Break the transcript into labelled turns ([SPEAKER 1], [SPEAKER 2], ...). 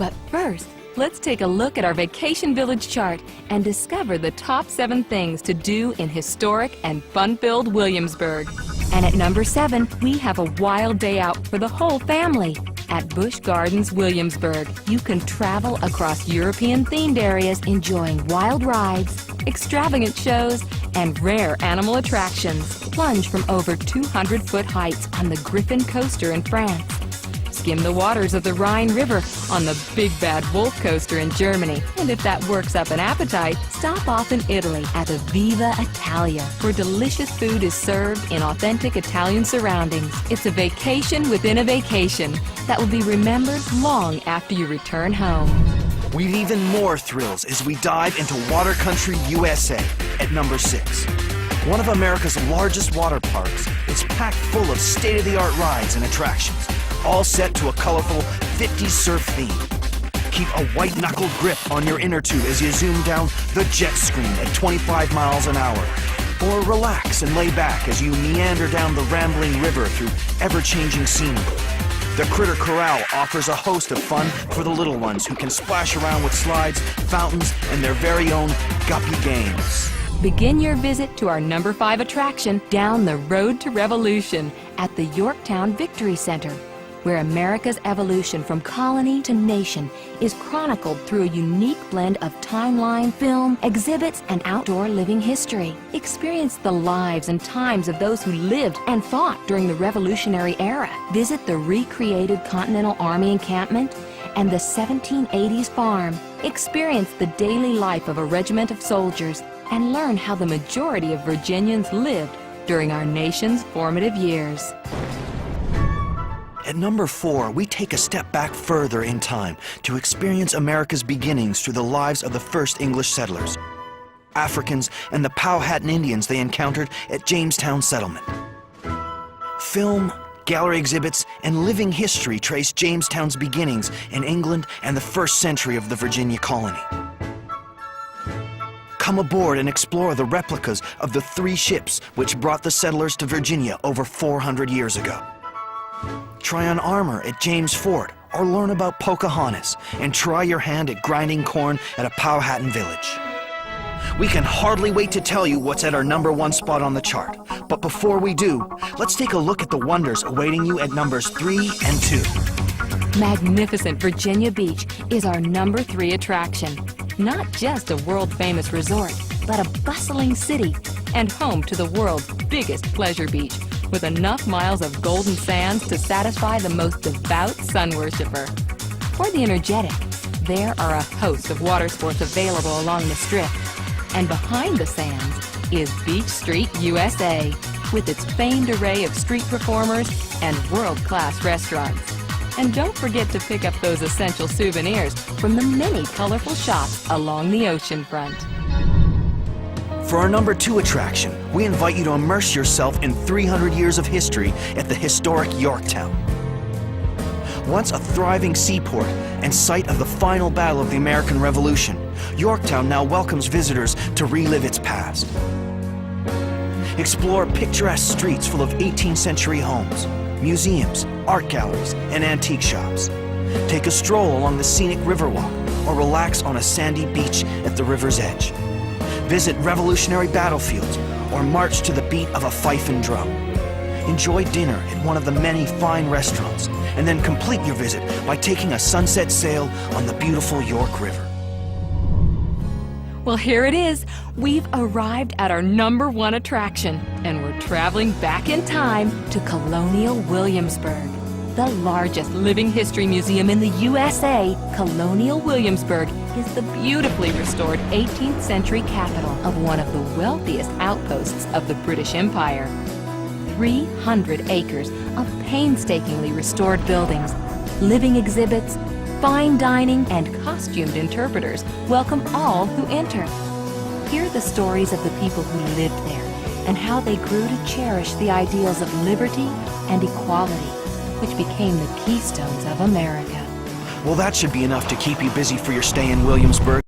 [SPEAKER 1] But first, let's take a look at our vacation village chart and discover the top 7 things to do in historic and fun-filled Williamsburg. And at number 7, we have a wild day out for the whole family. At Busch Gardens, Williamsburg, you can travel across European-themed areas enjoying wild rides, extravagant shows, and rare animal attractions. Plunge from over 200-foot heights on the Griffin Coaster in France. Skim the waters of the Rhine River on the Big Bad Wolf Coaster in Germany. And if that works up an appetite, stop off in Italy at the Viva Italia, where delicious food is served in authentic Italian surroundings. It's a vacation within a vacation that will be remembered long after you return home.
[SPEAKER 2] We've even more thrills as we dive into Water Country, USA at number 6. One of America's largest water parks, it's packed full of state-of-the-art rides and attractions, all set to a colorful 50s surf theme. Keep a white-knuckled grip on your inner tube as you zoom down the jet screen at 25 miles an hour. Or relax and lay back as you meander down the rambling river through ever-changing scenery. The Critter Corral offers a host of fun for the little ones who can splash around with slides, fountains, and their very own guppy games.
[SPEAKER 1] Begin your visit to our number 5 attraction, Down the Road to Revolution, at the Yorktown Victory Center, where America's evolution from colony to nation is chronicled through a unique blend of timeline, film, exhibits, and outdoor living history. Experience the lives and times of those who lived and fought during the Revolutionary era. Visit the recreated Continental Army encampment and the 1780s farm. Experience the daily life of a regiment of soldiers and learn how the majority of Virginians lived during our nation's formative years.
[SPEAKER 2] At number 4, we take a step back further in time to experience America's beginnings through the lives of the first English settlers, Africans, and the Powhatan Indians they encountered at Jamestown Settlement. Film, gallery exhibits, and living history trace Jamestown's beginnings in England and the first century of the Virginia colony. Come aboard and explore the replicas of the 3 ships which brought the settlers to Virginia over 400 years ago. Try on armor at James Fort, or learn about Pocahontas, and try your hand at grinding corn at a Powhatan village. We can hardly wait to tell you what's at our number 1 spot on the chart. But before we do, let's take a look at the wonders awaiting you at numbers 3 and 2.
[SPEAKER 1] Magnificent Virginia Beach is our number 3 attraction. Not just a world-famous resort, but a bustling city and home to the world's biggest pleasure beach, with enough miles of golden sands to satisfy the most devout sun worshiper. For the energetic, there are a host of water sports available along the strip. And behind the sands is Beach Street, USA, with its famed array of street performers and world-class restaurants. And don't forget to pick up those essential souvenirs from the many colorful shops along the oceanfront.
[SPEAKER 2] For our number 2 attraction, we invite you to immerse yourself in 300 years of history at the historic Yorktown. Once a thriving seaport and site of the final battle of the American Revolution, Yorktown now welcomes visitors to relive its past. Explore picturesque streets full of 18th century homes, museums, art galleries, and antique shops. Take a stroll along the scenic Riverwalk or relax on a sandy beach at the river's edge. Visit revolutionary battlefields or march to the beat of a fife and drum. Enjoy dinner at one of the many fine restaurants and then complete your visit by taking a sunset sail on the beautiful York River.
[SPEAKER 1] Well, here it is. We've arrived at our number 1 attraction, and we're traveling back in time to Colonial Williamsburg. The largest living history museum in the USA, Colonial Williamsburg is the beautifully restored 18th century capital of one of the wealthiest outposts of the British Empire. 300 acres of painstakingly restored buildings, living exhibits, fine dining, and costumed interpreters welcome all who enter. Hear the stories of the people who lived there and how they grew to cherish the ideals of liberty and equality, which became the keystones of America.
[SPEAKER 2] Well, that should be enough to keep you busy for your stay in Williamsburg.